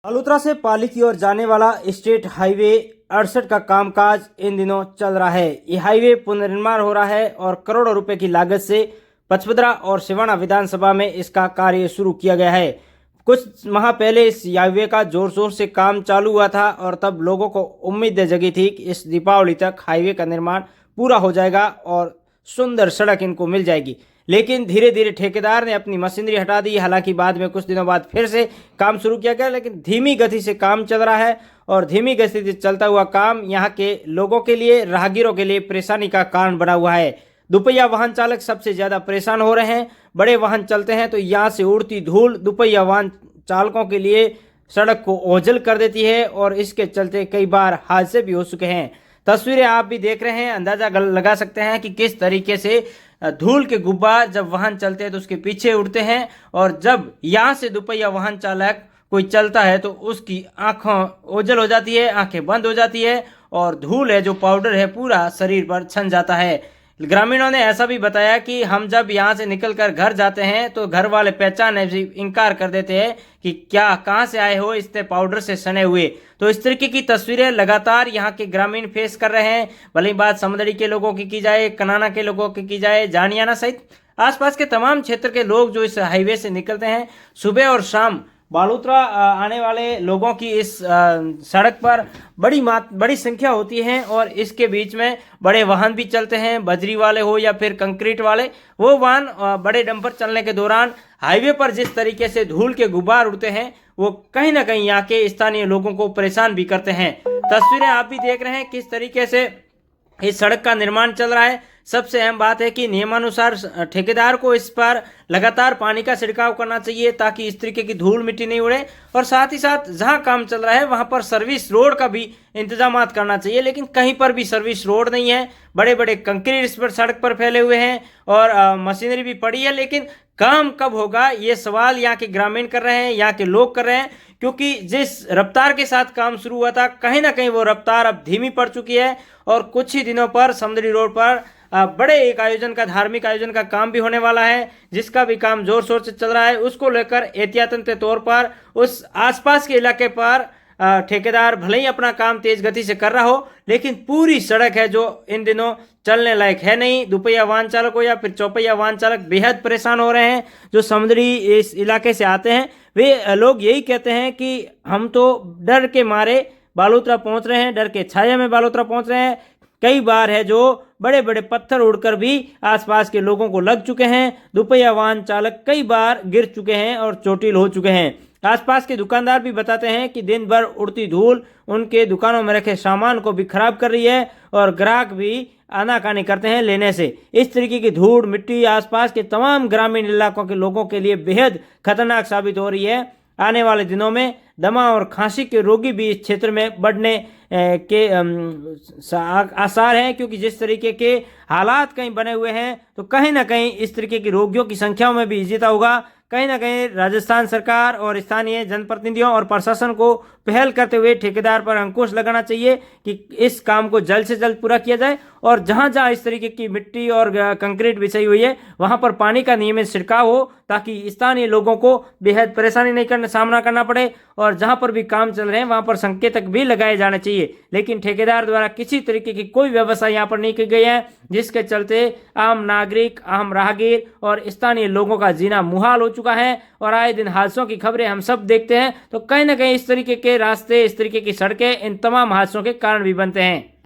बालोतरा से पाली की ओर जाने वाला स्टेट हाईवे 68 का कामकाज इन दिनों चल रहा है। ये हाईवे पुनर्निर्माण हो रहा है और करोड़ों रुपए की लागत से पचपदरा और सिवाना विधानसभा में इसका कार्य शुरू किया गया है। कुछ माह पहले इस हाईवे का जोर शोर से काम चालू हुआ था और तब लोगों को उम्मीद जगी थी कि इस दीपावली तक हाईवे का निर्माण पूरा हो जाएगा और सुंदर सड़क इनको मिल जाएगी। लेकिन धीरे धीरे ठेकेदार ने अपनी मशीनरी हटा दी। हालांकि बाद में कुछ दिनों बाद फिर से काम शुरू किया गया, लेकिन धीमी गति से काम चल रहा है और धीमी गति से चलता हुआ काम यहाँ के लोगों के लिए, राहगीरों के लिए परेशानी का कारण बना हुआ है। दुपहिया वाहन चालक सबसे ज्यादा परेशान हो रहे हैं। बड़े वाहन चलते हैं तो यहाँ से उड़ती धूल दुपहिया वाहन चालकों के लिए सड़क को ओझल कर देती है और इसके चलते कई बार हादसे भी हो चुके हैं। तस्वीरें आप भी देख रहे हैं, अंदाजा लगा सकते हैं कि किस तरीके से धूल के गुब्बार जब वाहन चलते हैं तो उसके पीछे उड़ते हैं और जब यहाँ से दुपहिया वाहन चालक कोई चलता है तो उसकी आंखों ओझल हो जाती है, आंखें बंद हो जाती है और धूल है जो पाउडर है पूरा शरीर पर छन जाता है। ग्रामीणों ने ऐसा भी बताया कि हम जब यहाँ से निकलकर घर जाते हैं तो घर वाले पहचानने से इनकार कर देते हैं कि क्या कहाँ से आए हो इतने पाउडर से सने हुए। तो इस तरीके की तस्वीरें लगातार यहाँ के ग्रामीण फेस कर रहे हैं। भले ही बात समदड़ी के लोगों की जाए, कनाना के लोगों की जाए, जानियाना सहित आसपास के तमाम क्षेत्र के लोग जो इस हाईवे से निकलते हैं, सुबह और शाम बालोतरा आने वाले लोगों की इस सड़क पर बड़ी संख्या होती है और इसके बीच में बड़े वाहन भी चलते हैं, बजरी वाले हो या फिर कंक्रीट वाले। वो वाहन बड़े डंपर चलने के दौरान हाईवे पर जिस तरीके से धूल के गुब्बार उड़ते हैं वो कहीं ना कहीं यहाँ के स्थानीय लोगों को परेशान भी करते हैं। तस्वीरें आप भी देख रहे हैं किस तरीके से इस सड़क का निर्माण चल रहा है। सबसे अहम बात है कि नियमानुसार ठेकेदार को इस पर लगातार पानी का छिड़काव करना चाहिए ताकि इस तरीके की धूल मिट्टी नहीं उड़े और साथ ही साथ जहां काम चल रहा है वहां पर सर्विस रोड का भी इंतजाम करना चाहिए। लेकिन कहीं पर भी सर्विस रोड नहीं है, बड़े बड़े कंक्रीट इस पर सड़क पर फैले हुए हैं और मशीनरी भी पड़ी है। लेकिन काम कब होगा ये सवाल यहाँ के ग्रामीण कर रहे हैं, यहाँ के लोग कर रहे हैं, क्योंकि जिस रफ्तार के साथ काम शुरू हुआ था कहीं ना कहीं वो रफ्तार अब धीमी पड़ चुकी है और कुछ ही दिनों पर समदड़ी रोड पर बड़े एक आयोजन का, धार्मिक आयोजन का काम भी होने वाला है, जिसका भी काम जोर शोर से चल रहा है। उसको लेकर एहतियातन के तौर पर उस आसपास के इलाके पर ठेकेदार भले ही अपना काम तेज गति से कर रहा हो, लेकिन पूरी सड़क है जो इन दिनों चलने लायक है नहीं। दुपहिया वाहन चालक हो या फिर चौपहिया वाहन चालक बेहद परेशान हो रहे हैं। जो समदड़ी इस इलाके से आते हैं वे लोग यही कहते हैं कि हम तो डर के मारे बालोतरा पहुंच रहे हैं, डर के छाया में बालोतरा पहुंच रहे हैं। कई बार है जो बड़े बड़े पत्थर उड़कर भी आसपास के लोगों को लग चुके हैं। दुपहिया वाहन चालक कई बार गिर चुके हैं और चोटिल हो चुके हैं। आसपास के दुकानदार भी बताते हैं कि दिन भर उड़ती धूल उनके दुकानों में रखे सामान को भी खराब कर रही है और ग्राहक भी आनाकानी करते हैं लेने से। इस तरीके की धूल मिट्टी आसपास के तमाम ग्रामीण इलाकों के लोगों के लिए बेहद खतरनाक साबित हो रही है। आने वाले दिनों में दमा और खांसी के रोगी भी इस क्षेत्र में बढ़ने के आसार हैं, क्योंकि जिस तरीके के हालात कहीं बने हुए हैं तो कहीं ना कहीं इस तरीके की रोगियों की संख्या में भी इजाफा होगा। कहीं ना कहीं राजस्थान सरकार और स्थानीय जनप्रतिनिधियों और प्रशासन को पहल करते हुए ठेकेदार पर अंकुश लगाना चाहिए कि इस काम को जल्द से जल्द पूरा किया जाए और जहां जहां इस तरीके की मिट्टी और कंक्रीट बिछाई हुई है वहां पर पानी का नियमित छिड़काव हो ताकि स्थानीय लोगों को बेहद परेशानी नहीं सामना करना पड़े। और जहां पर भी काम चल रहे हैं वहां पर संकेतक भी लगाए जाने चाहिए, लेकिन ठेकेदार द्वारा किसी तरीके की कोई व्यवस्था यहाँ पर नहीं की गई है, जिसके चलते आम नागरिक, आम राहगीर और स्थानीय लोगों का जीना मुहाल हो चुका है। और आए दिन हादसों की खबरें हम सब देखते हैं, तो कहीं ना कहीं इस तरीके के रास्ते, इस तरीके की सड़कें इन तमाम हादसों के कारण भी बनते हैं।